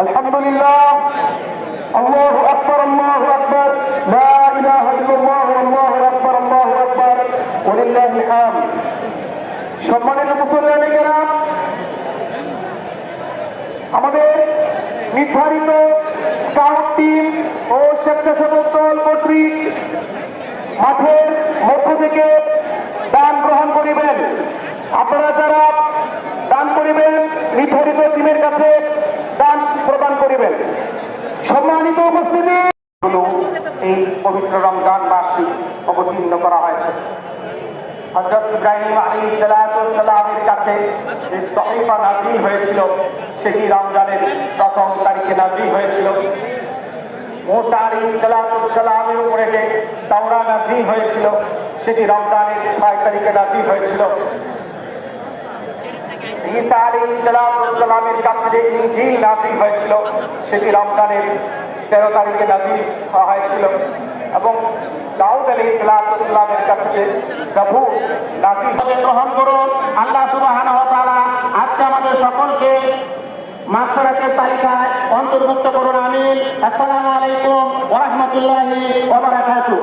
আলহামদুলিল্লাহ, আল্লাহু আকবার, আল্লাহু আকবার, লা ইলাহা ইল্লাল্লাহ, আল্লাহু আকবার, আল্লাহু আকবার, ওয়ালিল্লাহিল হামদ। সম্মানিত মুসল্লিয়ানে কেরাম, আমাদের নির্ধারিত স্কাউট টিম ও স্বেচ্ছাসেবক দল কর্তৃক মাঠের মধ্য থেকে দান গ্রহণ করিবেন। আপনারা যারা দান করিবেন, নির্ধারিত টিমের কাছে দান প্রদান করিবেন। সম্মানিত উপস্থিতি, এই পবিত্র রমজান মাসটি অবতীর্ণ করা হয়েছে। হযরত ইব্রাহিম আলাইহিস সালামের কাছে যে সহিফা নাযিল হয়েছিল, সেটি রমজানের প্রথম তারিখে নাযিল হয়েছিল। মুসা আলাইহিস সালামের উপরে যে তাওরাত নাযিল হয়েছিল, সেটি রমজানের 6 তারিখে নাযিল হয়েছিল। ঈসা আলাইহিস সালামের কাছে যে ইনজিল নাযিল হয়েছিল, সেটি রমজানের 13 তারিখে নাযিল হয়েছিল। এবং দাউদ আলাইহিস সালামের কাছে যে জাবুর নাযিল গ্রহণ করুন। আল্লাহ সুবহানাহু ওয়া তাআলা আজকে আমাদের সকলকে মাগফিরাতের তালিকায় অন্তর্ভুক্ত করুন, আমিন। আসসালামু আলাইকুম ওয়া রাহমাতুল্লাহি ওয়া বারাকাতুহু।